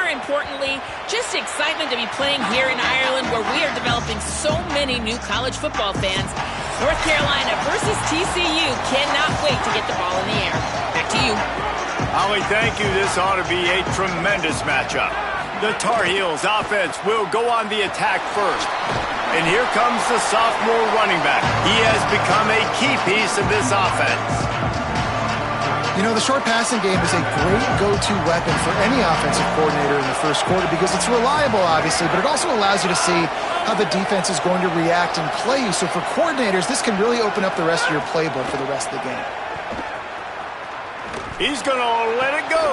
more importantly, just excitement to be playing here in Ireland, where we are developing so many new college football fans. North Carolina versus TCU. Cannot wait to get the ball in the air. Back to you. Holly, thank you. This ought to be a tremendous matchup. The Tar Heels offense will go on the attack first. And here comes the sophomore running back. He has become a key piece of this offense. You know, the short passing game is a great go-to weapon for any offensive coordinator in the first quarter because it's reliable, obviously, but it also allows you to see how the defense is going to react and play you. So for coordinators, this can really open up the rest of your playbook for the rest of the game. He's going to let it go.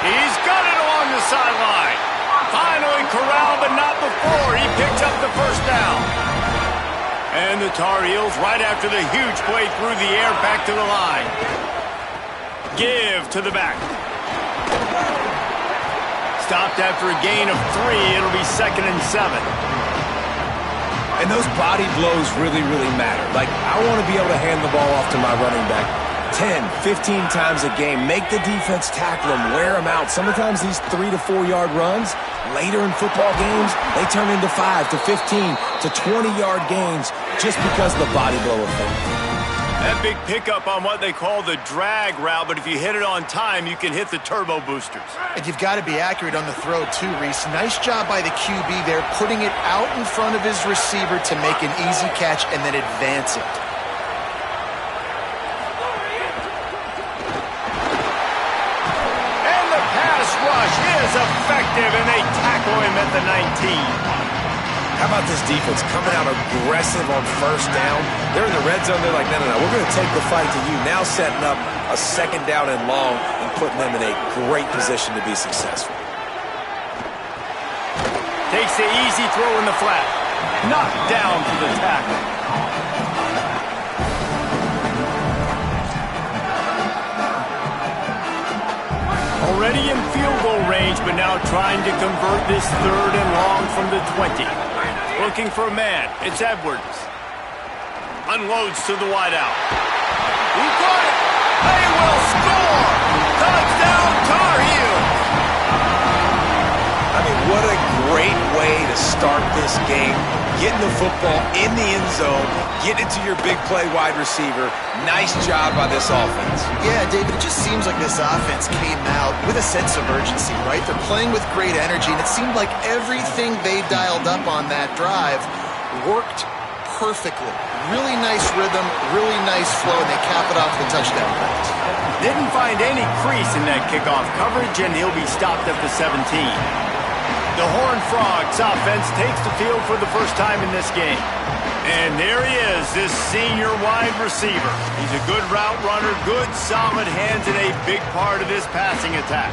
He's got it along the sideline. Finally corralled, but not before. He picks up the first down. And the Tar Heels, right after the huge play through the air, back to the line. Give to the back. Stopped after a gain of 3. It'll be 2nd and 7. And those body blows really, really matter. Like, I want to be able to hand the ball off to my running back 10, 15 times a game. Make the defense tackle them, wear them out. Sometimes these 3 to 4 yard runs, later in football games, they turn into 5 to 15 to 20 yard gains just because of the body blow effect. That big pickup on what they call the drag route, but if you hit it on time, you can hit the turbo boosters. And you've got to be accurate on the throw, too, Reese. Nice job by the QB there, putting it out in front of his receiver to make an easy catch and then advance it. And the pass rush is effective, and they tackle him at the 19. How about this defense coming out aggressive on first down? They're in the red zone. They're like, no, we're going to take the fight to you. Now setting up a 2nd down and long and putting them in a great position to be successful. Takes the easy throw in the flat. Knocked down to the tackle. Already in field goal range, but now trying to convert this 3rd and long from the 20. Looking for a man. It's Edwards. Unloads to the wideout. He got it. They will score. Touchdown, Tar Heels. I mean, what a great way to start this game. Getting the football in the end zone, getting it to your big play wide receiver. Nice job by this offense. Yeah, David, it just seems like this offense came out with a sense of urgency, right? They're playing with great energy, and it seemed like everything they dialed up on that drive worked perfectly. Really nice rhythm, really nice flow, and they cap it off with a touchdown pass. Didn't find any crease in that kickoff coverage, and he'll be stopped at the 17. The Horned Frogs offense takes the field for the first time in this game. And there he is, this senior wide receiver. He's a good route runner, good solid hands, and a big part of this passing attack.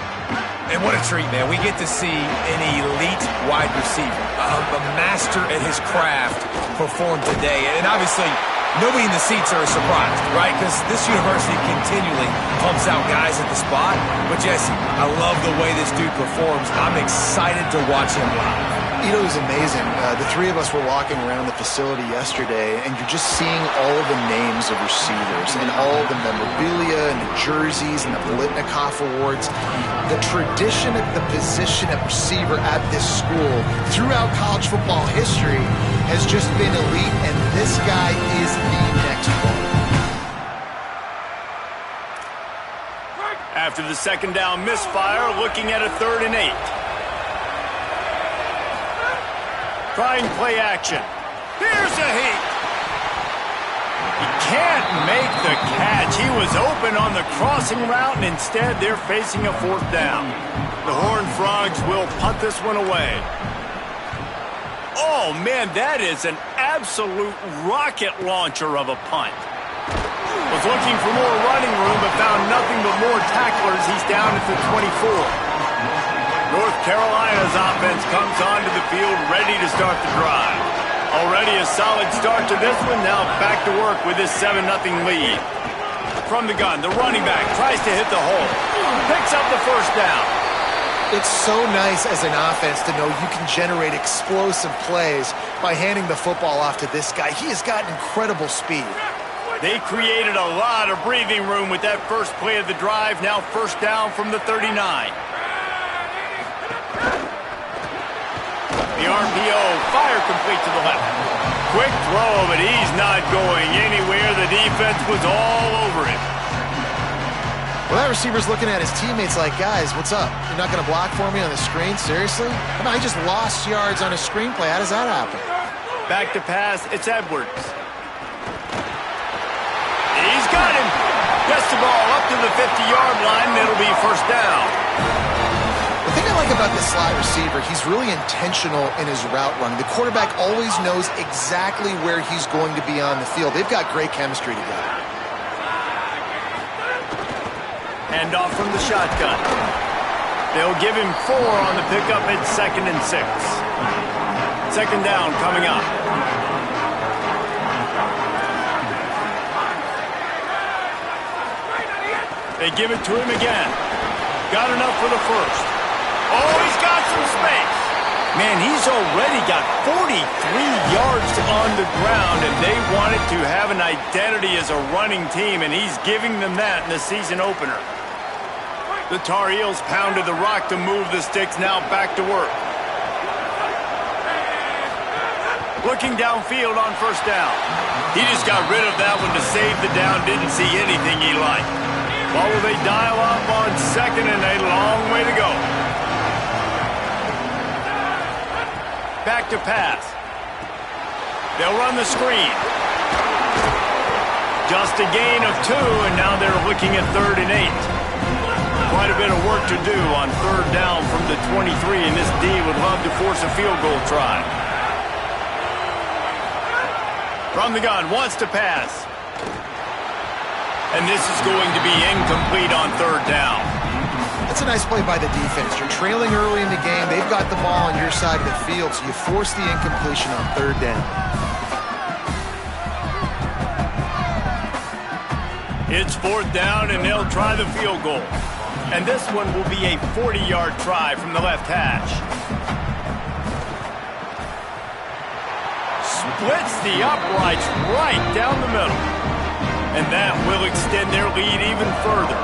And what a treat, man. We get to see an elite wide receiver, a master at his craft perform today. And obviously, nobody in the seats are surprised, right? Because this university continually pumps out guys at the spot. But Jesse, I love the way this dude performs. I'm excited to watch him live. You know, it was amazing. The 3 of us were walking around the facility yesterday, and you're just seeing all of the names of receivers and all of the memorabilia and the jerseys and the Biletnikoff Awards. The tradition at the position of receiver at this school throughout college football history has just been elite, and this guy is the next one. After the 2nd down misfire, looking at a 3rd and 8. Trying play action. Here's a heat. He can't make the catch. He was open on the crossing route, and instead they're facing a 4th down. The Horned Frogs will punt this one away. Oh, man, that is an absolute rocket launcher of a punt. Was looking for more running room, but found nothing but more tacklers. He's down at the 24. North Carolina's offense comes onto the field ready to start the drive. Already a solid start to this one. Now back to work with this 7-0 lead. From the gun, the running back tries to hit the hole. Picks up the 1st down. It's so nice as an offense to know you can generate explosive plays by handing the football off to this guy. He has got incredible speed. They created a lot of breathing room with that first play of the drive. Now 1st down from the 39. The RPO, fire complete to the left. Quick throw, but he's not going anywhere. The defense was all over him. Well, that receiver's looking at his teammates like, guys, what's up? You're not going to block for me on the screen? Seriously? Come on, he just lost yards on a screenplay. How does that happen? Back to pass, it's Edwards. He's got him. Gets the ball up to the 50-yard line, and it'll be first down. The thing I like about this slot receiver, he's really intentional in his route running. The quarterback always knows exactly where he's going to be on the field. They've got great chemistry together. Hand off from the shotgun. They'll give him 4 on the pickup at 2nd and 6. Second down coming up. They give it to him again. Got enough for the first. Oh, he's got some space. Man, he's already got 43 yards on the ground, and they wanted to have an identity as a running team, and he's giving them that in the season opener. The Tar Heels pounded the rock to move the sticks, now back to work. Looking downfield on first down. He just got rid of that one to save the down, didn't see anything he liked. Well, will they dial up on second, and a long way to go. Back to pass. They'll run the screen. Just a gain of 2, and now they're looking at 3rd and 8. Quite a bit of work to do on 3rd down from the 23, and this D would love to force a field goal try. From the gun, wants to pass. And this is going to be incomplete on 3rd down. That's a nice play by the defense. You're trailing early in the game. They've got the ball on your side of the field, so you force the incompletion on 3rd down. It's 4th down, and they'll try the field goal. And this one will be a 40-yard try from the left hash. Splits the uprights right down the middle. And that will extend their lead even further.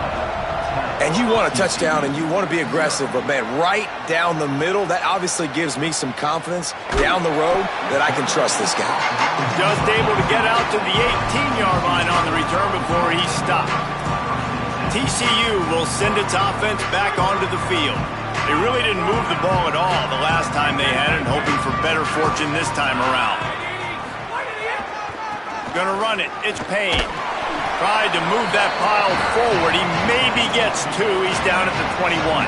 And you want a touchdown, and you want to be aggressive, but, man, right down the middle, that obviously gives me some confidence down the road that I can trust this guy. Just able to get out to the 18-yard line on the return before he stopped. TCU will send its offense back onto the field. They really didn't move the ball at all the last time they had it, hoping for better fortune this time around. Gonna run it. It's Payne. Tried to move that pile forward. He maybe gets 2. He's down at the 21.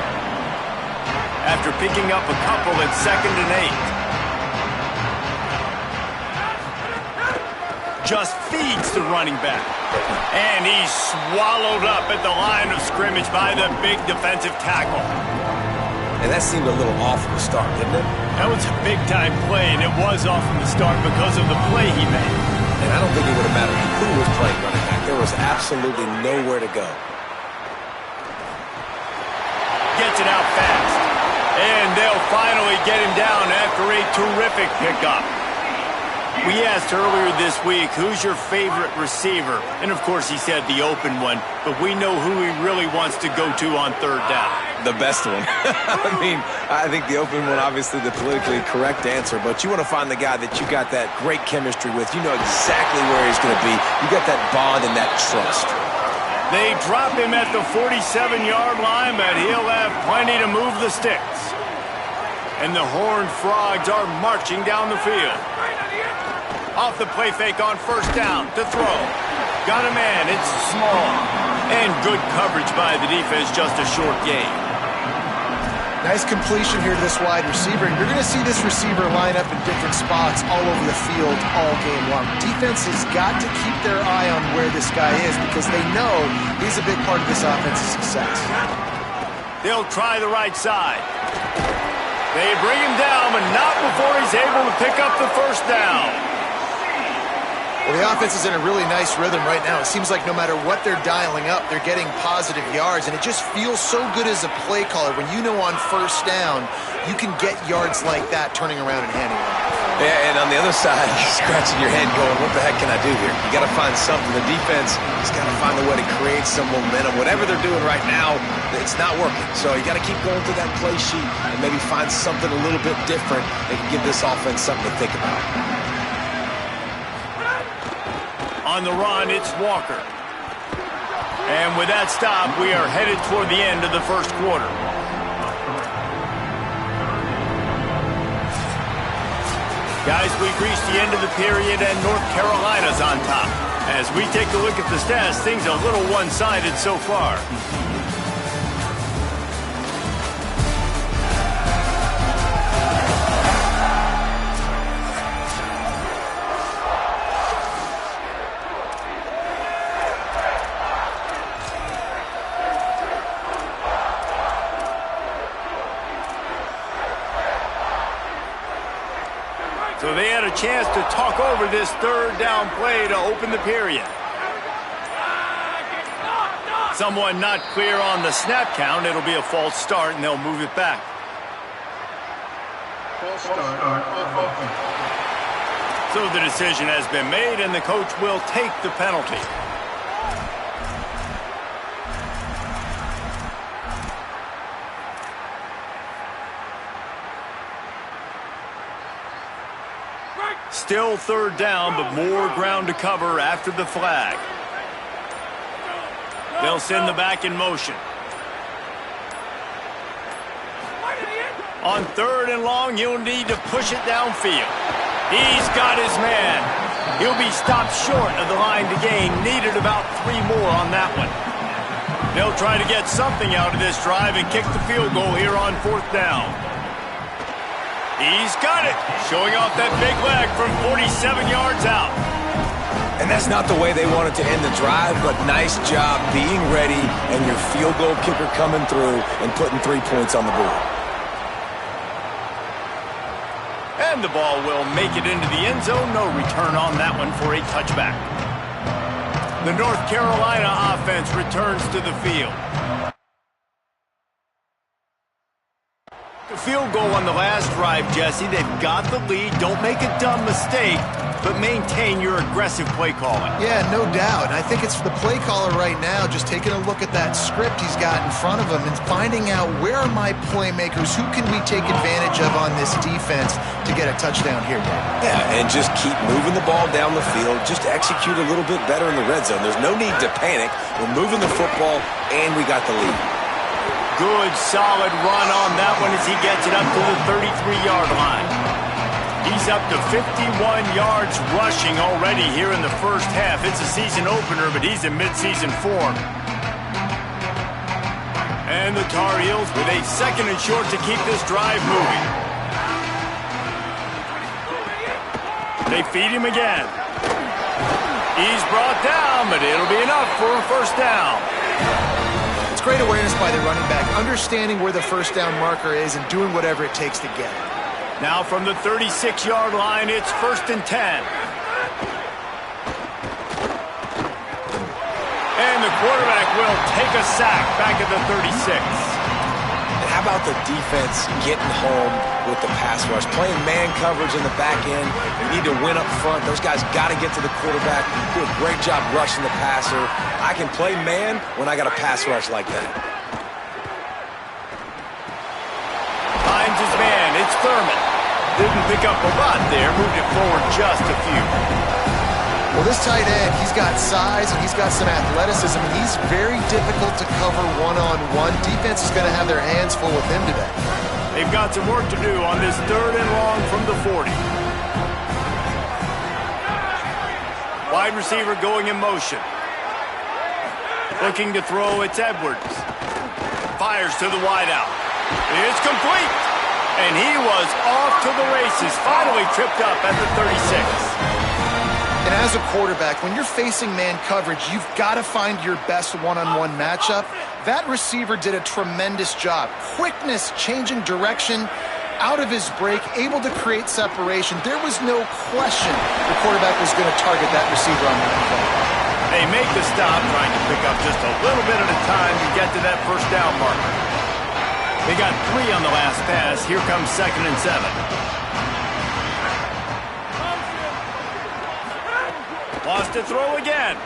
After picking up a couple at 2nd and 8. Just feeds the running back. And he's swallowed up at the line of scrimmage by the big defensive tackle. And that seemed a little off from the start, didn't it? That was a big-time play, and it was off from the start because of the play he made. And I don't think it would have mattered who was playing running back. There was absolutely nowhere to go. Gets it out fast. And they'll finally get him down after a terrific pickup. We asked earlier this week, who's your favorite receiver? And, of course, he said the open one. But we know who he really wants to go to on 3rd down. The best one. I mean, I think the open one, obviously the politically correct answer. But you want to find the guy that you got that great chemistry with. You know exactly where he's going to be. You got that bond and that trust. They drop him at the 47-yard line, but he'll have plenty to move the sticks. And the Horned Frogs are marching down the field. Off the play fake on 1st down to throw. Got a man, it's small. And good coverage by the defense, just a short gain. Nice completion here to this wide receiver. You're going to see this receiver line up in different spots all over the field all game long. Defense has got to keep their eye on where this guy is because they know he's a big part of this offense's success. They'll try the right side. They bring him down, but not before he's able to pick up the 1st down. Well, the offense is in a really nice rhythm right now. It seems like no matter what they're dialing up, they're getting positive yards, and it just feels so good as a play caller when you know on first down you can get yards like that turning around and handing it off. Yeah, and on the other side, you're scratching your head going, what the heck can I do here? You got to find something. The defense has got to find a way to create some momentum. Whatever they're doing right now, it's not working. So you got to keep going through that play sheet and maybe find something a little bit different that can give this offense something to think about. On the run, it's Walker. And with that stop, we are headed toward the end of the first quarter. Guys, we've reached the end of the period, and North Carolina's on top. As we take a look at the stats, things are a little one-sided so far. So they had a chance to talk over this third down play to open the period. Someone not clear on the snap count. It'll be a false start, and they'll move it back. False start. So the decision has been made, and the coach will take the penalty. Still third down, but more ground to cover after the flag. They'll send the back in motion. On third and long, you'll need to push it downfield. He's got his man. He'll be stopped short of the line to gain. Needed about 3 more on that one. They'll try to get something out of this drive and kick the field goal here on fourth down. He's got it, showing off that big leg from 47 yards out. And that's not the way they wanted to end the drive, but nice job being ready and your field goal kicker coming through and putting 3 points on the board. And the ball will make it into the end zone. No return on that one for a touchback. The North Carolina offense returns to the field. The field goal on the last drive, Jesse. They've got the lead. Don't make a dumb mistake, but maintain your aggressive play calling. Yeah, no doubt. I think it's the play caller right now just taking a look at that script he's got in front of him and finding out where are my playmakers, who can we take advantage of on this defense to get a touchdown here, Dan. Yeah, and just keep moving the ball down the field. Just execute a little bit better in the red zone. There's no need to panic. We're moving the football, and we got the lead. Good, solid run on that one as he gets it up to the 33-yard line. He's up to 51 yards rushing already here in the first half. It's a season opener, but he's in midseason form. And the Tar Heels with a second and short to keep this drive moving. They feed him again. He's brought down, but it'll be enough for a first down. It's great awareness by the running back, understanding where the first down marker is and doing whatever it takes to get it. Now from the 36-yard line, it's 1st and 10. And the quarterback will take a sack back at the 36. And how about the defense getting home with the pass rush? Playing man coverage in the back end. You need to win up front. Those guys got to get to the quarterback. Do a great job rushing the passer. I can play man when I got a pass rush like that. Finds his man. It's Thurman. Didn't pick up a lot there. Moved it forward just a few. Well, this tight end, he's got size and he's got some athleticism. He's very difficult to cover one-on-one. Defense is going to have their hands full with him today. They've got some work to do on this 3rd and long from the 40. Wide receiver going in motion. Looking to throw, it's Edwards. Fires to the wideout. It's complete. And he was off to the races. Finally tripped up at the 36. And as a quarterback, when you're facing man coverage, you've got to find your best one-on-one matchup. That receiver did a tremendous job. Quickness, changing direction, out of his break, able to create separation. There was no question the quarterback was going to target that receiver on that play. They make the stop, trying to pick up just a little bit at a time to get to that first down marker. They got 3 on the last pass. Here comes 2nd and 7. Lost to throw again.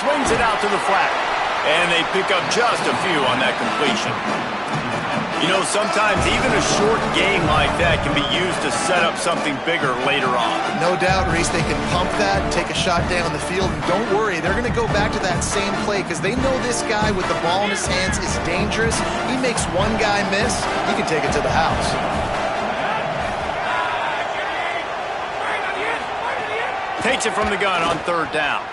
Swings it out to the flat. And they pick up just a few on that completion. You know, sometimes even a short game like that can be used to set up something bigger later on. No doubt, Reese, they can pump that, take a shot down the field, and don't worry, they're going to go back to that same play because they know this guy with the ball in his hands is dangerous. He makes one guy miss, he can take it to the house. Takes it from the gun on 3rd down.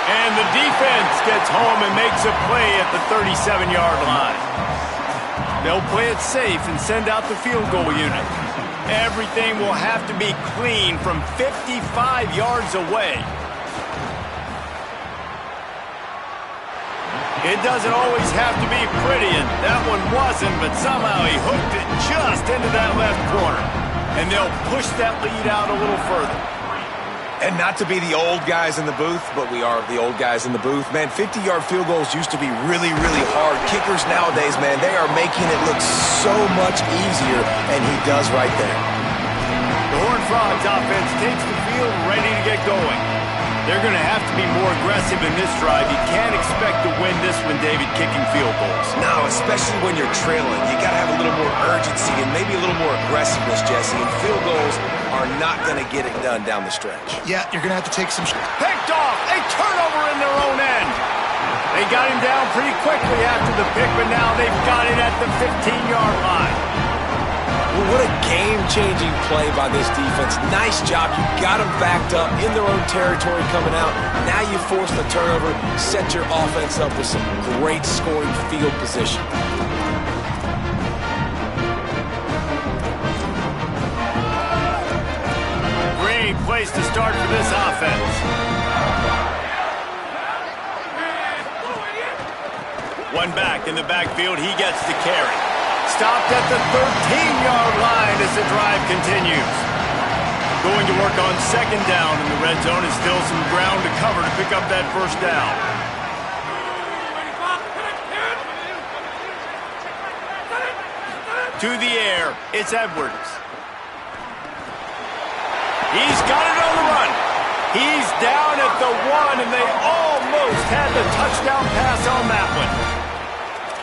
And the defense gets home and makes a play at the 37-yard line. They'll play it safe and send out the field goal unit. Everything will have to be clean from 55 yards away. It doesn't always have to be pretty, and that one wasn't, but somehow he hooked it just into that left corner. And they'll push that lead out a little further. And not to be the old guys in the booth, but we are the old guys in the booth. Man, 50-yard field goals used to be really, really hard. Kickers nowadays, man, they are making it look so much easier, and he does right there. The Horned Frogs offense takes the field ready to get going. They're going to have to be more aggressive in this drive. You can't expect to win this one, David, kicking field goals. No, especially when you're trailing. You got to have a little more urgency and maybe a little more aggressiveness, Jesse. And field goals are not going to get it done down the stretch. Yeah, you're going to have to take some... Picked off! A turnover in their own end! They got him down pretty quickly after the pick, but now they've got it at the 15-yard line. Well, what a game-changing play by this defense. Nice job. You got them backed up in their own territory coming out. Now you force the turnover, set your offense up with some great scoring field position. Great place to start for this offense. One back in the backfield. He gets the carry. Stopped at the 13-yard line as the drive continues. Going to work on 2nd down in the red zone, and still some ground to cover to pick up that first down. To the air, it's Edwards. He's got it on the run. He's down at the 1, and they almost had the touchdown pass on that one.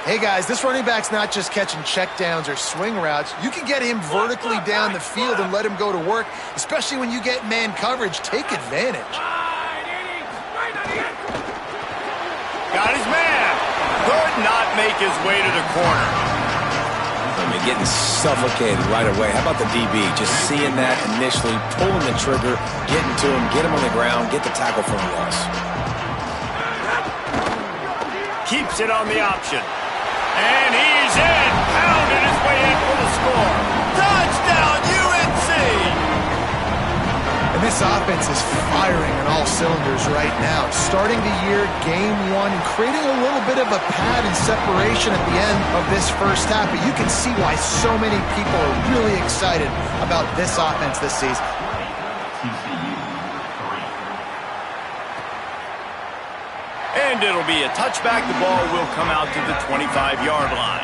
Hey, guys, this running back's not just catching checkdowns or swing routes. You can get him vertically down the field and let him go to work, especially when you get man coverage. Take advantage. Got his man. Could not make his way to the corner. I mean, getting suffocated right away. How about the DB? Just seeing that initially, pulling the trigger, getting to him, get him on the ground, get the tackle for a loss. Keeps it on the option. And he's in. Pounded his way in for the score. Touchdown, UNC! And this offense is firing on all cylinders right now. Starting the year, game 1, and creating a little bit of a pad and separation at the end of this first half. But you can see why so many people are really excited about this offense this season. And it'll be a touchback. The ball will come out to the 25-yard line.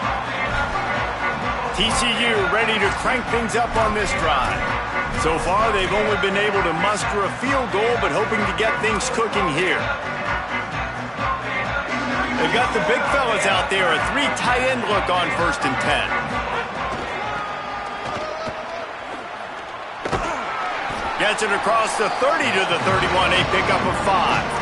TCU ready to crank things up on this drive. So far, they've only been able to muster a field goal, but hoping to get things cooking here. They've got the big fellas out there, a 3 tight end look on 1st and 10. Gets it across the 30 to the 31, a pickup of 5.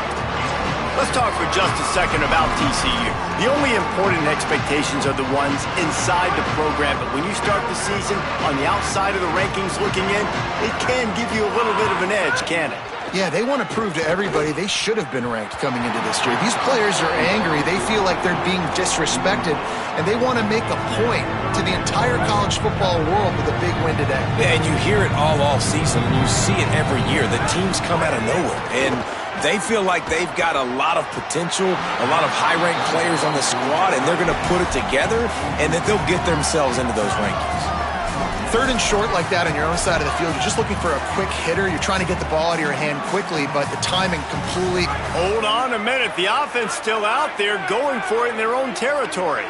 Let's talk for just a second about TCU. The only important expectations are the ones inside the program, but when you start the season on the outside of the rankings looking in, it can give you a little bit of an edge, can it? Yeah, they want to prove to everybody they should have been ranked coming into this year. These players are angry. They feel like they're being disrespected, and they want to make a point to the entire college football world with a big win today. Yeah, and you hear it all season, and you see it every year. The teams come out of nowhere, and They feel like they've got a lot of potential, a lot of high-ranked players on the squad, and they're going to put it together, and that they'll get themselves into those rankings. 3rd and short like that on your own side of the field, you're just looking for a quick hitter. You're trying to get the ball out of your hand quickly, but the timing completely... Hold on a minute. The offense still out there going for it in their own territory.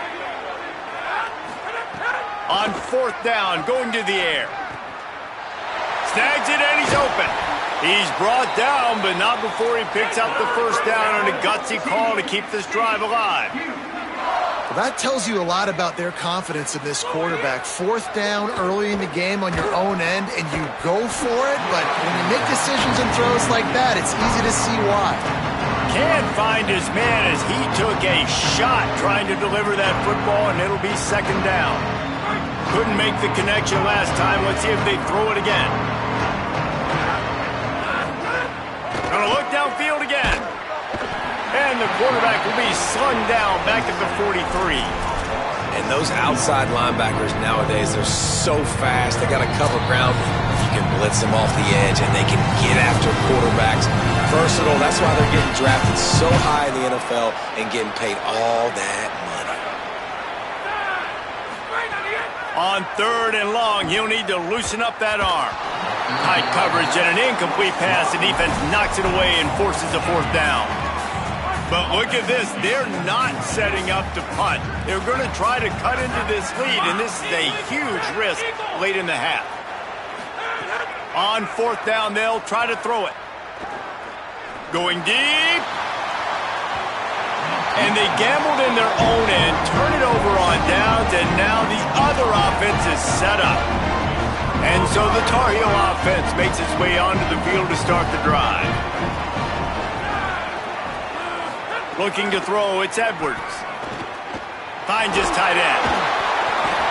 On 4th down, going to the air. Snags it, and he's open. He's brought down, but not before he picks up the 1st down on a gutsy call to keep this drive alive. Well, that tells you a lot about their confidence in this quarterback. 4th down early in the game on your own end, and you go for it, but when you make decisions and throws like that, it's easy to see why. Can't find his man as he took a shot trying to deliver that football, and it'll be 2nd down. Couldn't make the connection last time. Let's see if they throw it again. Gonna look downfield again. And the quarterback will be slung down back at the 43. And those outside linebackers nowadays, they're so fast. They got to cover ground. You can blitz them off the edge, and they can get after quarterbacks. Versatile. That's why they're getting drafted so high in the NFL and getting paid all that money. On 3rd and long, he'll need to loosen up that arm. Tight coverage and an incomplete pass. The defense knocks it away and forces a 4th down. But look at this. They're not setting up to punt. They're going to try to cut into this lead, and this is a huge risk late in the half. On 4th down, they'll try to throw it. Going deep. And they gambled in their own end, turn it over on downs, and now the other offense is set up. And so the Tar Heel offense makes its way onto the field to start the drive. Looking to throw, it's Edwards. Finds his tight end.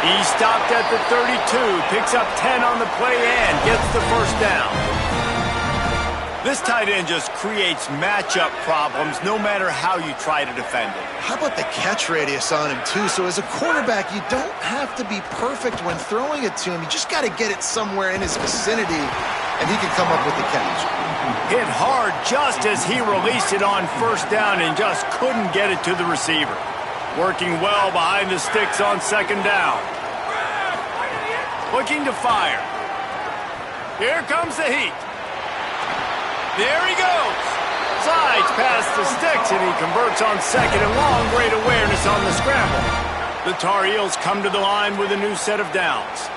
He stopped at the 32, picks up 10 on the play and gets the 1st down. This tight end just creates matchup problems no matter how you try to defend it. How about the catch radius on him, too? So as a quarterback, you don't have to be perfect when throwing it to him. You just got to get it somewhere in his vicinity, and he can come up with the catch. Hit hard just as he released it on 1st down and just couldn't get it to the receiver. Working well behind the sticks on 2nd down. Looking to fire. Here comes the heat. There he goes. Slides past the sticks, and he converts on 2nd and long. Great awareness on the scramble. The Tar Heels come to the line with a new set of downs.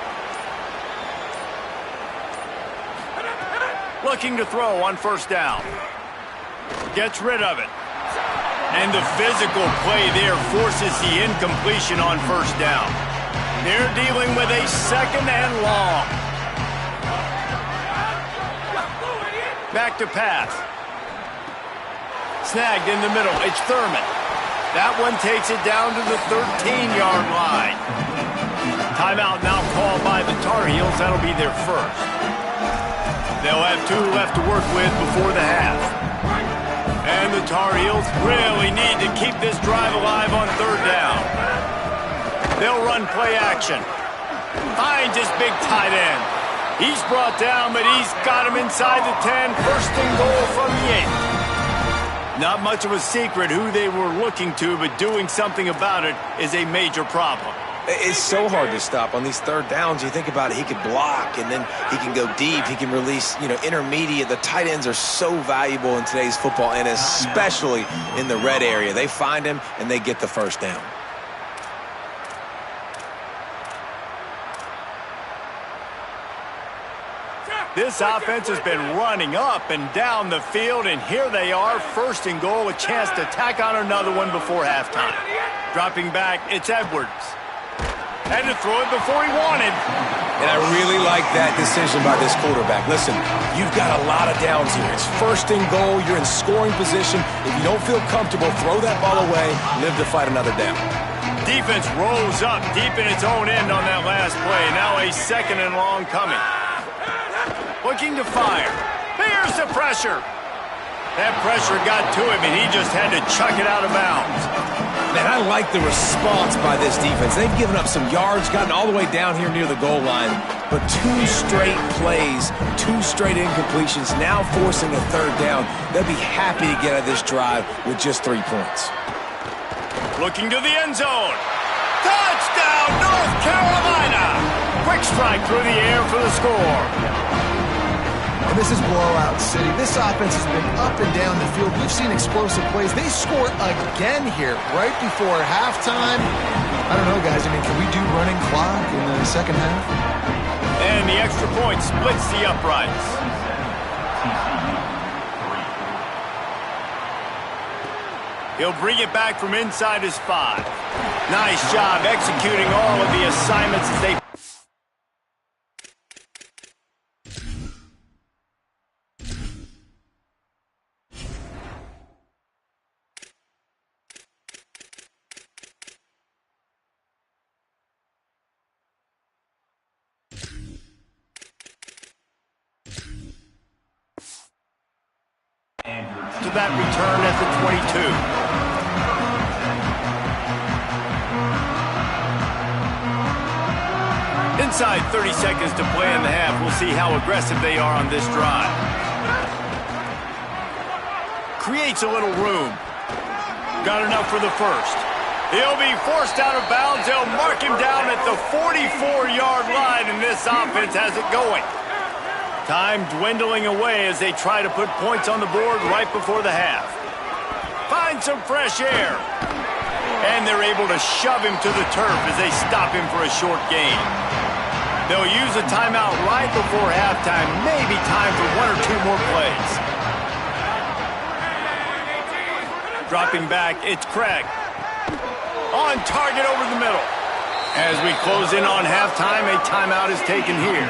Looking to throw on 1st down. Gets rid of it. And the physical play there forces the incompletion on 1st down. They're dealing with a 2nd and long. Back to pass. Snagged in the middle. It's Thurman. That one takes it down to the 13-yard line. Timeout now called by the Tar Heels. That'll be their 1st. They'll have 2 left to work with before the half. And the Tar Heels really need to keep this drive alive on 3rd down. They'll run play action. Finds his big tight end. He's brought down, but he's got him inside the 10. 1st and goal from the 8. Not much of a secret who they were looking to, but doing something about it is a major problem. It's so hard to stop on these 3rd downs. You think about it, he could block, and then he can go deep. He can release, intermediate. The tight ends are so valuable in today's football, and especially in the red area. They find him, and they get the 1st down. This offense has been running up and down the field, and here they are, 1st and goal, a chance to tack on another one before halftime. Dropping back, it's Edwards. Had to throw it before he wanted. And I really like that decision by this quarterback. Listen, you've got a lot of downs here. It's 1st and goal. You're in scoring position. If you don't feel comfortable, throw that ball away, live to fight another down. Defense rolls up deep in its own end on that last play. Now a 2nd and long coming. Looking to fire. Here's the pressure. That pressure got to him, and he just had to chuck it out of bounds. Man, I like the response by this defense. They've given up some yards, gotten all the way down here near the goal line. but 2 straight plays, 2 straight incompletions, now forcing a 3rd down. They'll be happy to get out of this drive with just 3 points. Looking to the end zone. Touchdown, North Carolina! Quick strike through the air for the score. And this is blowout city. This offense has been up and down the field. We've seen explosive plays. They score again here right before halftime. I don't know, guys. I mean, can we do running clock in the second half? And the extra point splits the uprights. He'll bring it back from inside his 5. Nice job executing all of the assignments as they... to that return at the 22. Inside 30 seconds to play in the half. We'll see how aggressive they are on this drive. Creates a little room. Got enough for the first. He'll be forced out of bounds. They'll mark him down at the 44-yard line, and this offense has it going. Time dwindling away as they try to put points on the board right before the half. Find some fresh air. And they're able to shove him to the turf as they stop him for a short gain. They'll use a timeout right before halftime. Maybe time for 1 or 2 more plays. Dropping back, it's Craig. On target over the middle. As we close in on halftime, a timeout is taken here.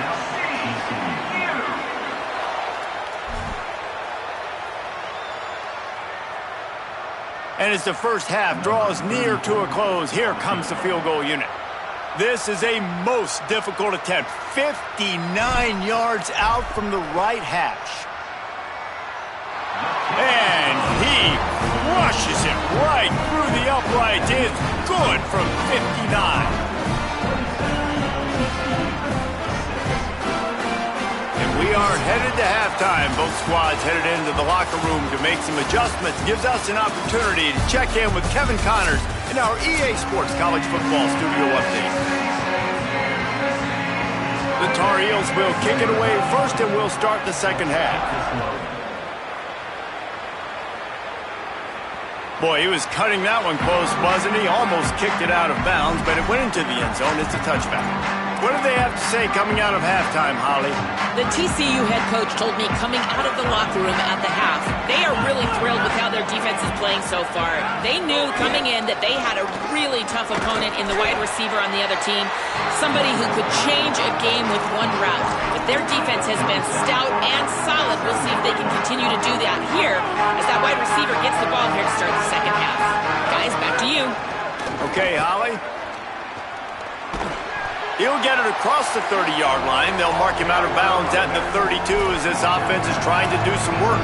And as the first half draws near to a close, here comes the field goal unit. This is a most difficult attempt. 59 yards out from the right hash. And he crushes it right through the uprights. It's good from 59. We are headed to halftime. Both squads headed into the locker room to make some adjustments. Gives us an opportunity to check in with Kevin Connors in our EA Sports College Football Studio Update. The Tar Heels will kick it away first, and we'll start the second half. Boy, he was cutting that one close, wasn't he? Almost kicked it out of bounds, but it went into the end zone. It's a touchback. What do they have to say coming out of halftime, Holly? The TCU head coach told me coming out of the locker room at the half, they are really thrilled with how their defense is playing so far. They knew coming in that they had a really tough opponent in the wide receiver on the other team, somebody who could change a game with one route. But their defense has been stout and solid. We'll see if they can continue to do that here as that wide receiver gets the ball here to start the second half. Guys, back to you. Okay, Holly. He'll get it across the 30-yard line. They'll mark him out of bounds at the 32 as this offense is trying to do some work.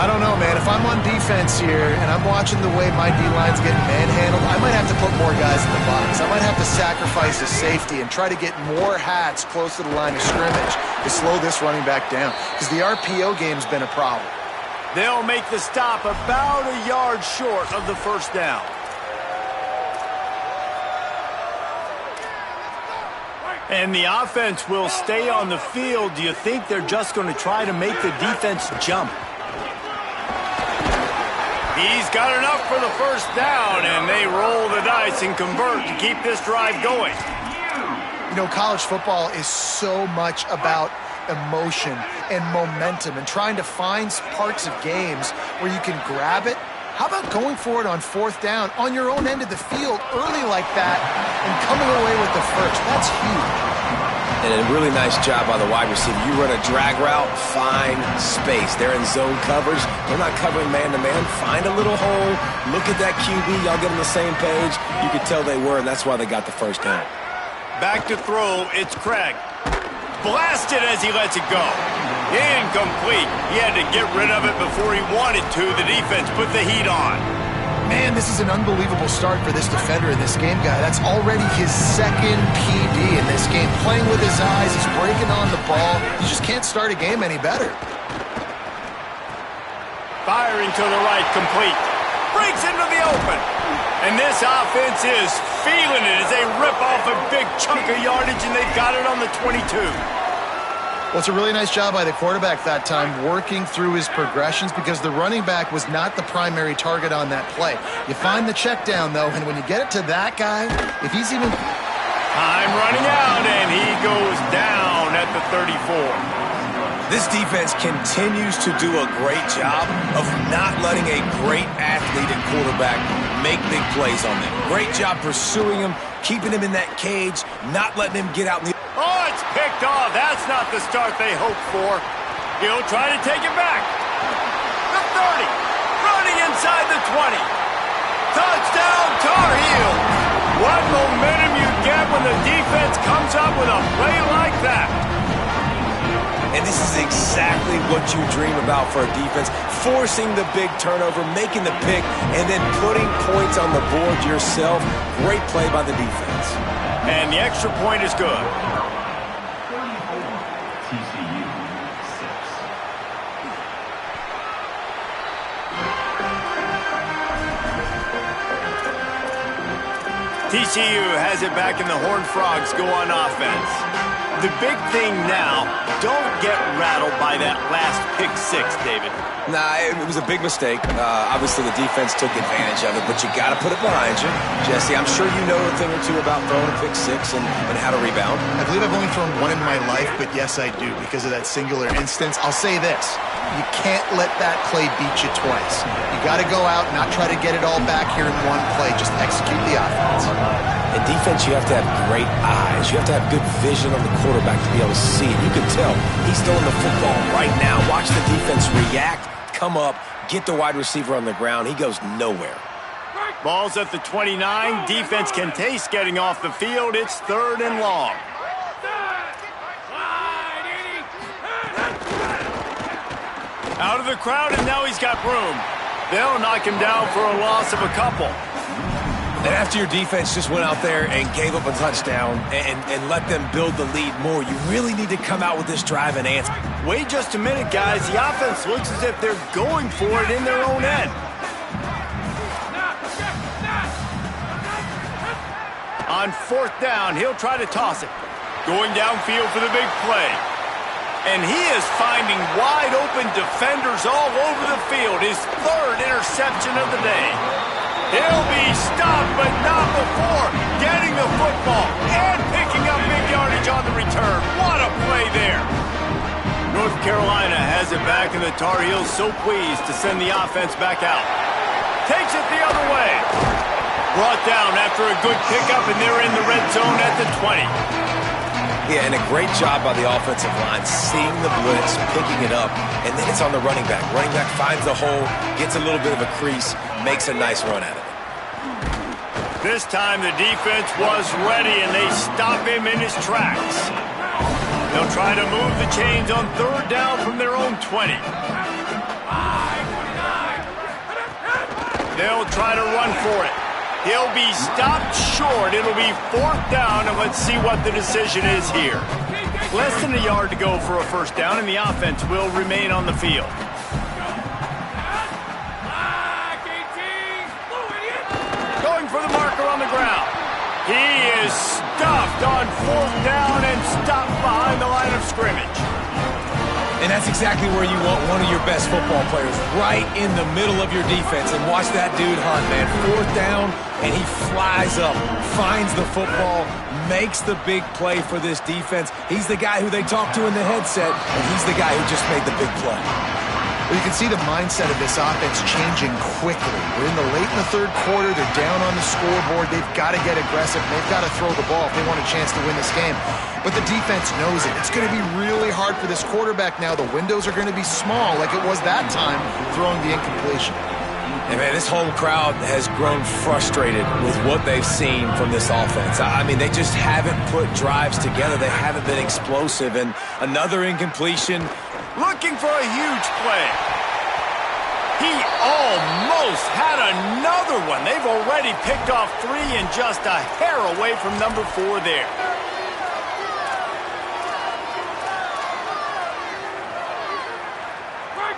I don't know, man. If I'm on defense here and I'm watching the way my D-line's getting manhandled, I might have to put more guys in the box. I might have to sacrifice a safety and try to get more hats close to the line of scrimmage to slow this running back down because the RPO game's been a problem. They'll make the stop about a yard short of the first down. And the offense will stay on the field. Do you think they're just going to try to make the defense jump? He's got enough for the first down, and they roll the dice and convert to keep this drive going. You know, college football is so much about emotion and momentum and trying to find parts of games where you can grab it. How about going for it on fourth down on your own end of the field early like that and coming away with the first? That's huge. And a really nice job by the wide receiver. You run a drag route, find space. They're in zone coverage. They're not covering man-to-man. Find a little hole. Look at that QB. Y'all get on the same page. You could tell they were, and that's why they got the first down. Back to throw. It's Craig. Blasted as he lets it go. Incomplete. He had to get rid of it before he wanted to. The defense put the heat on. Man, this is an unbelievable start for this defender in this game, guy. That's already his second PD in this game. Playing with his eyes, he's breaking on the ball. You just can't start a game any better. Firing to the right, complete. Breaks into the open. And this offense is feeling it as they rip off a big chunk of yardage, and they've got it on the 22. Well, it's a really nice job by the quarterback that time, working through his progressions, because the running back was not the primary target on that play. You find the check down, though, and when you get it to that guy, if he's even... Time running out, and he goes down at the 34. This defense continues to do a great job of not letting a great athlete and quarterback make big plays on them. Great job pursuing him, keeping him in that cage, not letting him get out in the... Oh, it's picked off. That's not the start they hoped for. He'll try to take it back. The 30. Running inside the 20. Touchdown, Tar Heels. What momentum you get when the defense comes up with a play like that. And this is exactly what you dream about for a defense. Forcing the big turnover, making the pick, and then putting points on the board yourself. Great play by the defense. And the extra point is good. TCU has it back, and the Horned Frogs go on offense. The big thing now, don't get rattled by that last pick six, David. Nah, it was a big mistake. Obviously, the defense took advantage of it, but you got to put it behind you. Jesse, I'm sure you know a thing or two about throwing a pick six and how to rebound. I believe I've only thrown one in my life, but yes, I do, because of that singular instance. I'll say this. You can't let that play beat you twice. You got to go out, not try to get it all back here in one play. Just execute the offense. In defense, you have to have great eyes. You have to have good vision on the quarterback to be able to see it. You can tell he's throwing the football right now. Watch the defense react, come up, get the wide receiver on the ground. He goes nowhere. Ball's at the 29. Defense can taste getting off the field. It's 3rd and long. Out of the crowd, and now he's got room. They'll knock him down for a loss of a couple. And after your defense just went out there and gave up a touchdown and let them build the lead more, you really need to come out with this drive and answer. Wait just a minute, guys. The offense looks as if they're going for it in their own end. On 4th down, he'll try to toss it. Going downfield for the big play. And he is finding wide-open defenders all over the field. His 3rd interception of the day. He'll be stopped, but not before getting the football and picking up big yardage on the return. What a play there. North Carolina has it back, and the Tar Heels so pleased to send the offense back out. Takes it the other way. Brought down after a good pickup, and they're in the red zone at the 20. Yeah, and a great job by the offensive line, seeing the blitz, picking it up, and then it's on the running back. Running back finds the hole, gets a little bit of a crease, makes a nice run at it. This time the defense was ready, and they stop him in his tracks. They'll try to move the chains on 3rd down from their own 20. They'll try to run for it. He'll be stopped short. It'll be 4th down, and let's see what the decision is here. Less than a yard to go for a 1st down, and the offense will remain on the field. Going for the marker on the ground. He is stuffed on 4th down and stopped behind the line of scrimmage. And that's exactly where you want one of your best football players, right in the middle of your defense. And watch that dude hunt, man. 4th down, and he flies up, finds the football, makes the big play for this defense. He's the guy who they talk to in the headset, and he's the guy who just made the big play. Well, you can see the mindset of this offense changing quickly. We're in the late in the 3rd quarter. They're down on the scoreboard. They've got to get aggressive. They've got to throw the ball if they want a chance to win this game. But the defense knows it. It's going to be really hard for this quarterback now. The windows are going to be small like it was that time throwing the incompletion. And, man, this whole crowd has grown frustrated with what they've seen from this offense. I mean, they just haven't put drives together. They haven't been explosive. And another incompletion. Looking for a huge play. He almost had another one. They've already picked off 3 and just a hair away from number 4 there.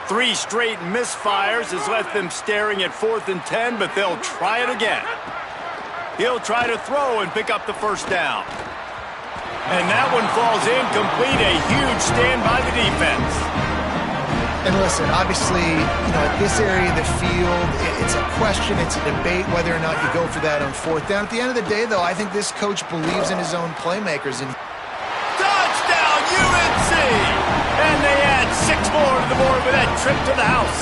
Three straight misfires has left them staring at 4th and 10, but they'll try it again. He'll try to throw and pick up the first down. And that one falls incomplete. A huge stand by the defense. And listen, obviously, at this area of the field, it's a question, it's a debate whether or not you go for that on 4th down. At the end of the day, though, I think this coach believes in his own playmakers. And touchdown, UNC! And they add 6 more to the board with that trip to the house.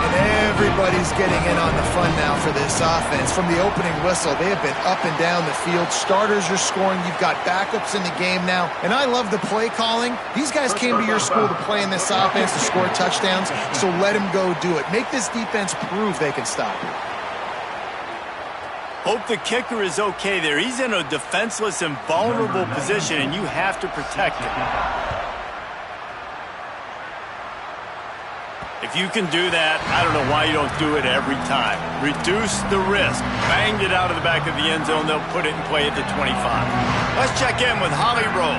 And everybody's getting in on the fun now for this offense. From the opening whistle, they have been up and down the field. Starters are scoring. You've got backups in the game now. And I love the play calling. These guys came to your school to play in this offense to score touchdowns, so let them go do it. Make this defense prove they can stop it. Hope the kicker is okay there. He's in a defenseless and vulnerable position, and you have to protect him. If you can do that, I don't know why you don't do it every time. Reduce the risk. Banged it out of the back of the end zone. They'll put it in play at the 25. Let's check in with Holly Rowe.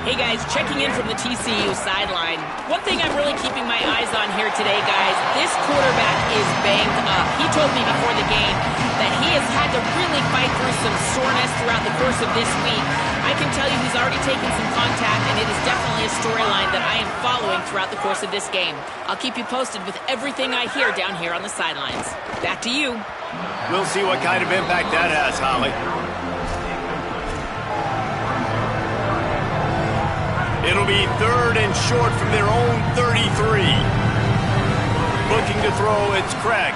Hey, guys, checking in from the TCU sideline. One thing I'm really keeping my eyes on here today, guys, this quarterback is banged up. He told me before the game that he has had to really fight through some soreness throughout the course of this week. I can tell you he's already taken some contact, and it is definitely a storyline that I am following throughout the course of this game. I'll keep you posted with everything I hear down here on the sidelines. Back to you. We'll see what kind of impact that has, Holly. It'll be 3rd and short from their own 33. Looking to throw, it's Craig.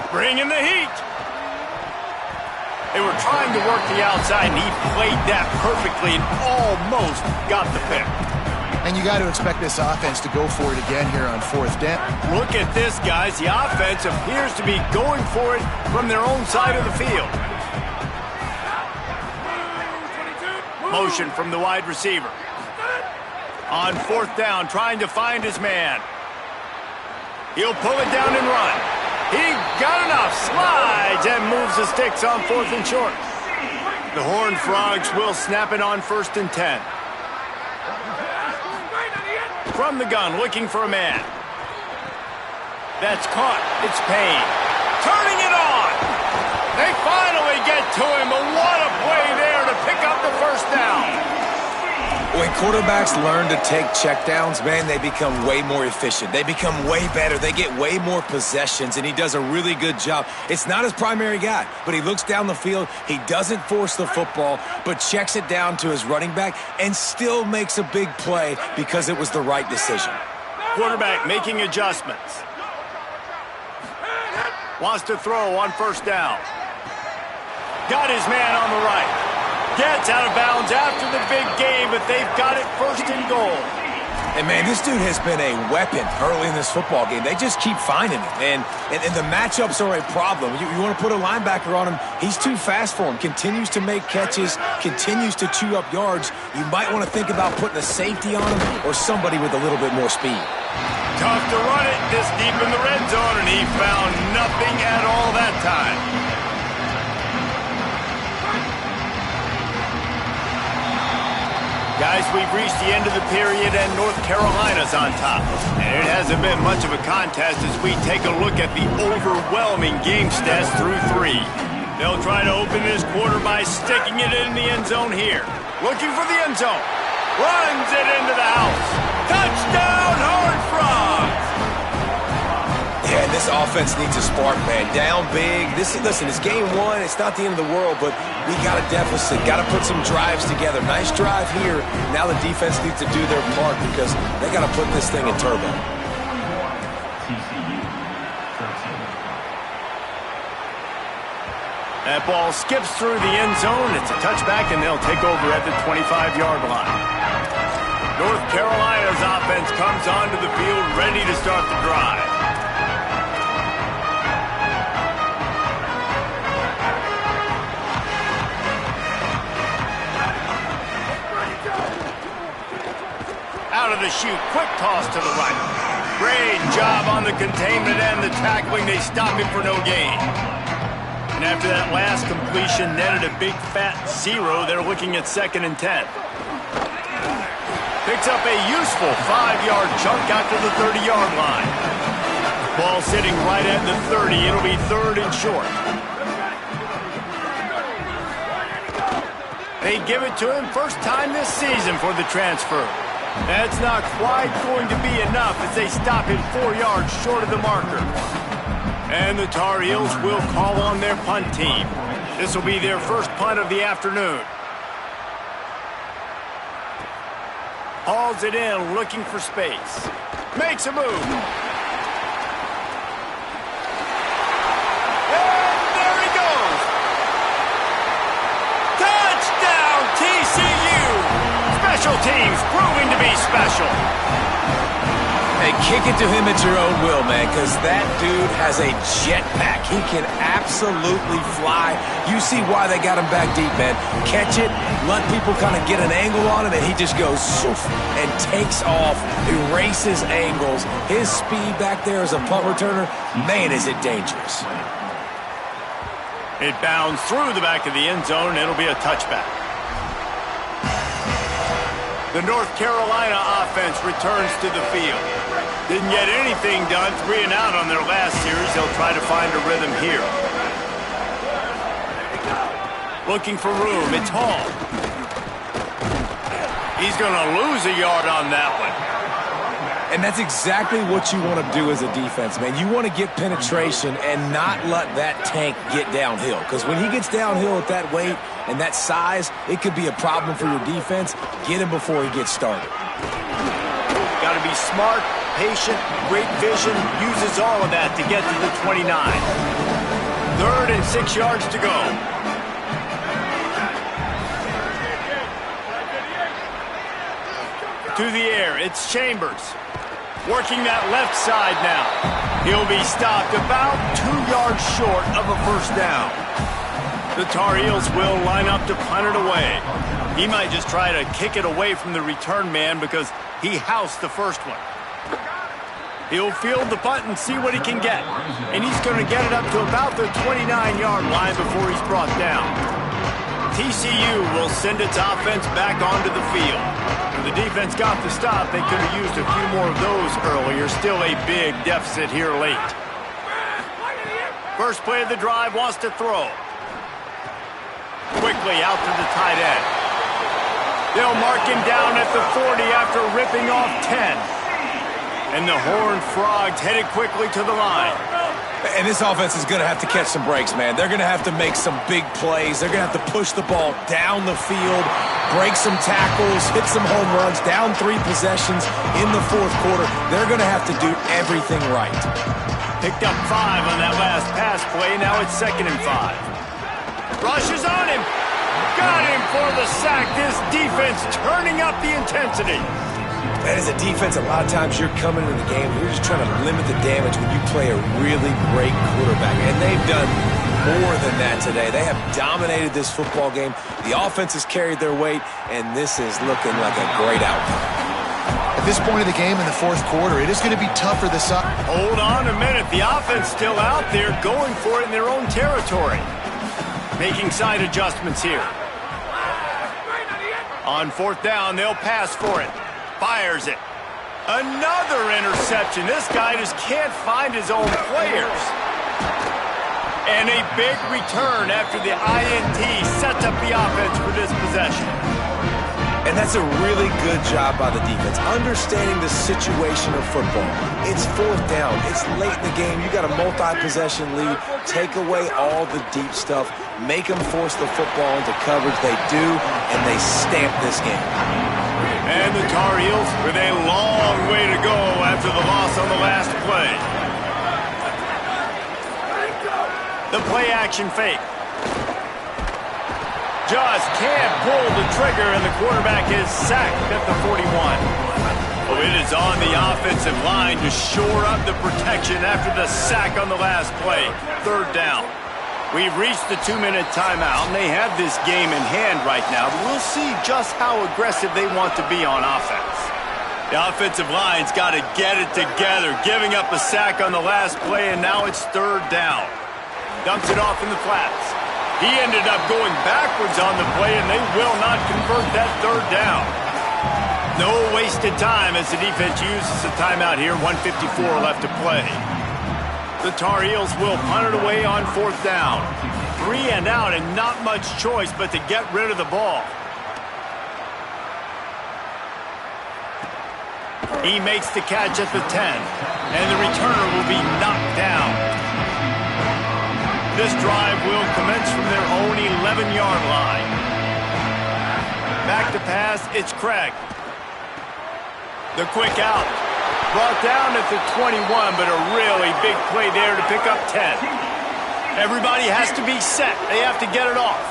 Bringing the heat. They were trying to work the outside, and he played that perfectly and almost got the pick. And you got to expect this offense to go for it again here on 4th down. Look at this, guys. The offense appears to be going for it from their own side of the field. Motion from the wide receiver. On 4th down, trying to find his man. He'll pull it down and run. He got enough, slides, and moves the sticks on 4th and short. The Horned Frogs will snap it on 1st and 10. From the gun, looking for a man. That's caught. It's Payne. Turning it on. They finally get to him, but what a play there to pick up the first down. When quarterbacks learn to take checkdowns, man, they become way more efficient. They become way better. They get way more possessions, and he does a really good job. It's not his primary guy, but he looks down the field. He doesn't force the football, but checks it down to his running back and still makes a big play because it was the right decision. Quarterback making adjustments. Wants to throw on 1st down. Got his man on the right. Gets out of bounds after the big game, but they've got it 1st and goal. And, man, this dude has been a weapon early in this football game. They just keep finding him. And the matchups are a problem. You want to put a linebacker on him, he's too fast for him. Continues to make catches, continues to chew up yards. You might want to think about putting a safety on him or somebody with a little bit more speed. Tough to run it this deep in the red zone, and he found nothing at all that time. Guys, we've reached the end of the period, and North Carolina's on top. And it hasn't been much of a contest as we take a look at the overwhelming game stats through 3. They'll try to open this quarter by sticking it in the end zone here. Looking for the end zone. Runs it into the house. Touchdown, Horned Frogs! Yeah, this offense needs a spark, man. Down big. Listen, it's game 1. It's not the end of the world, but we got a deficit. Got to put some drives together. Nice drive here. Now the defense needs to do their part because they got to put this thing in turbo. That ball skips through the end zone. It's a touchback, and they'll take over at the 25-yard line. North Carolina's offense comes onto the field ready to start the drive. Out of the chute, quick toss to the right. Great job on the containment and the tackling. They stop him for no gain. And after that last completion netted a big fat 0, they're looking at 2nd and 10. Picks up a useful 5-yard chunk out to the 30-yard line. Ball sitting right at the 30. It'll be 3rd and short. They give it to him first time this season for the transfer. That's not quite going to be enough as they stop him 4 yards short of the marker. And the Tar Heels will call on their punt team. This will be their first punt of the afternoon. Hauls it in, looking for space. Makes a move. And there he goes. Touchdown, TCU. Special teams proving to be special. Hey, kick it to him at your own will, man, because that dude has a jetpack. He can absolutely fly. You see why they got him back deep, man. Catch it, let people kind of get an angle on it, and he just goes soof and takes off, erases angles. His speed back there as a punt returner, man, is it dangerous. It bounds through the back of the end zone, and it'll be a touchback. The North Carolina offense returns to the field. Didn't get anything done, 3 and out on their last series. They'll try to find a rhythm here. Looking for room, it's Hall. He's going to lose a yard on that one. And that's exactly what you want to do as a defense, man. You want to get penetration and not let that tank get downhill. Because when he gets downhill at that weight and that size, it could be a problem for your defense. Get him before he gets started. Got to be smart, patient, great vision. Uses all of that to get to the 29. 3rd and 6 yards to go. To the air, it's Chambers. Working that left side now. He'll be stopped about 2 yards short of a first down. The Tar Heels will line up to punt it away. He might just try to kick it away from the return man because he housed the first one. He'll field the punt and see what he can get. And he's going to get it up to about the 29-yard line before he's brought down. TCU will send its offense back onto the field. When the defense got the stop, they could have used a few more of those earlier. Still a big deficit here late. First play of the drive, wants to throw. Quickly out to the tight end. They'll mark him down at the 40 after ripping off 10. And the Horned Frogs headed quickly to the line. And this offense is going to have to catch some breaks, man. They're going to have to make some big plays. They're going to have to push the ball down the field, break some tackles, hit some home runs, down 3 possessions in the 4th quarter. They're going to have to do everything right. Picked up 5 on that last pass play. Now it's 2nd and 5. Rushes on him. Got him for the sack. This defense turning up the intensity. And as a defense, a lot of times you're coming into the game, you're just trying to limit the damage when you play a really great quarterback. And they've done more than that today. They have dominated this football game. The offense has carried their weight, and this is looking like a great outcome. At this point of the game in the 4th quarter, it is going to be tough for the side. Hold on a minute. The offense still out there going for it in their own territory. Making side adjustments here. On 4th down, they'll pass for it. Fires it. Another interception. This guy just can't find his own players. And a big return after the INT sets up the offense for this possession. And that's a really good job by the defense, understanding the situation of football. It's 4th down. It's late in the game. You got a multi-possession lead. Take away all the deep stuff. Make them force the football into coverage. They do, and they stamp this game. And the Tar Heels with a long way to go after the loss on the last play. The play action fake. Just can't pull the trigger, and the quarterback is sacked at the 41. Oh, it is on the offensive line to shore up the protection after the sack on the last play. 3rd down. We've reached the 2-minute timeout, and they have this game in hand right now. But we'll see just how aggressive they want to be on offense. The offensive line's got to get it together, giving up a sack on the last play, and now it's third down. Dumps it off in the flats. He ended up going backwards on the play, and they will not convert that third down. No wasted time as the defense uses a timeout here. 1:54 left to play. The Tar Heels will punt it away on fourth down. 3 and out, and not much choice but to get rid of the ball. He makes the catch at the 10, and the returner will be knocked down. This drive will commence from their own 11-yard line. Back to pass, it's Craig. The quick out. Brought down at the 21, but a really big play there to pick up 10. Everybody has to be set. They have to get it off.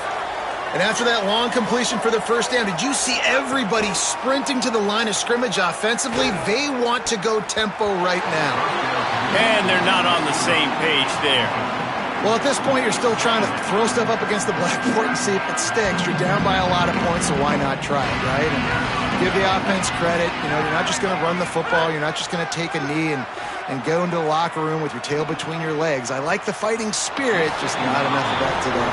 And after that long completion for the first down, did you see everybody sprinting to the line of scrimmage offensively? They want to go tempo right now. And they're not on the same page there. Well, at this point, you're still trying to throw stuff up against the blackboard and see if it sticks. You're down by a lot of points, so why not try it, right? And give the offense credit. You know, you're not just going to run the football. You're not just going to take a knee and go into the locker room with your tail between your legs. I like the fighting spirit, just not enough of that today.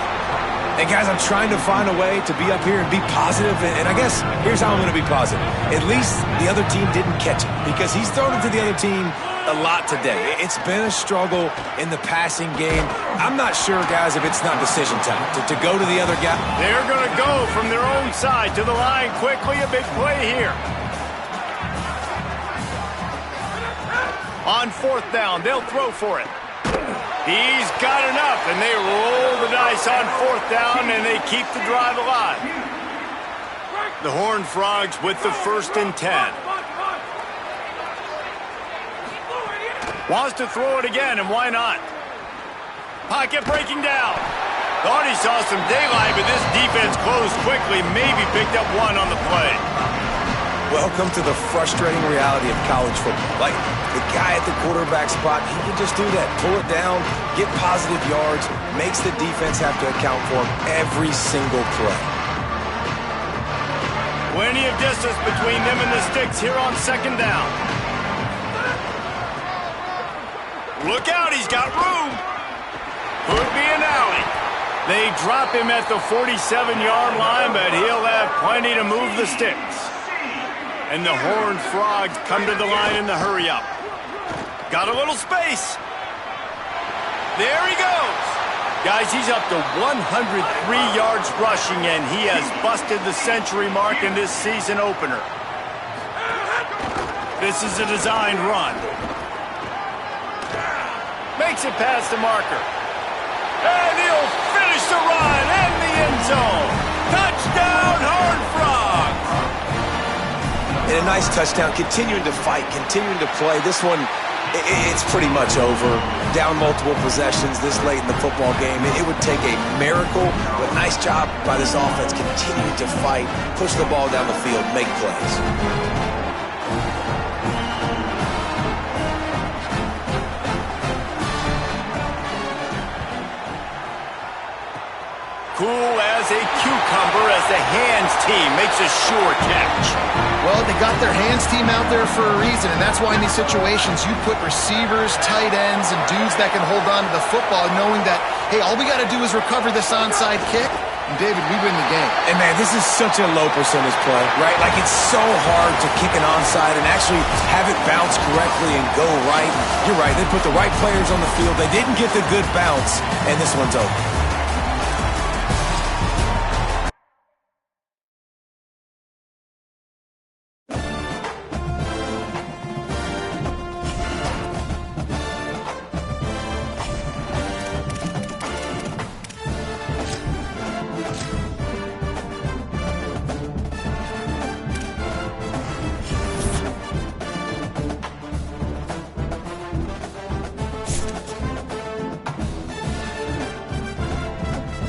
Hey, guys, I'm trying to find a way to be up here and be positive, and I guess here's how I'm going to be positive. At least the other team didn't catch it, because he's thrown it to the other team a lot today. It's been a struggle in the passing game. I'm not sure, guys, if it's not decision time to go to the other guy. They're going to go from their own side to the line quickly. A big play here. On fourth down, they'll throw for it. He's got enough, and they roll the dice on fourth down, and they keep the drive alive. The Horned Frogs with the 1st and 10. Wants to throw it again, and why not? Pocket breaking down. Thought he saw some daylight, but this defense closed quickly, maybe picked up one on the play. Welcome to the frustrating reality of college football. Like, the guy at the quarterback spot, he can just do that. Pull it down, get positive yards, makes the defense have to account for him every single play. Plenty of distance between them and the sticks here on second down. Look out, he's got room. Could be an alley. They drop him at the 47-yard line, but he'll have plenty to move the sticks. And the Horned Frogs come to the line in the hurry-up. Got a little space. There he goes. Guys, he's up to 103 yards rushing, and he has busted the century mark in this season opener. This is a designed run. Makes it past the marker. And he'll finish the run in the end zone. Touchdown, Horned Frogs. And a nice touchdown, continuing to fight, continuing to play. This one, it's pretty much over. Down multiple possessions this late in the football game. It would take a miracle, but nice job by this offense continuing to fight, push the ball down the field, make plays. Cool as a cucumber as the hands team makes a sure catch. Well, they got their hands team out there for a reason, and that's why in these situations you put receivers, tight ends, and dudes that can hold on to the football, knowing that, hey, all we got to do is recover this onside kick, and David, we win the game. And man, this is such a low percentage play, right? Like, it's so hard to kick an onside and actually have it bounce correctly and go right. You're right, they put the right players on the field. They didn't get the good bounce, and this one's over.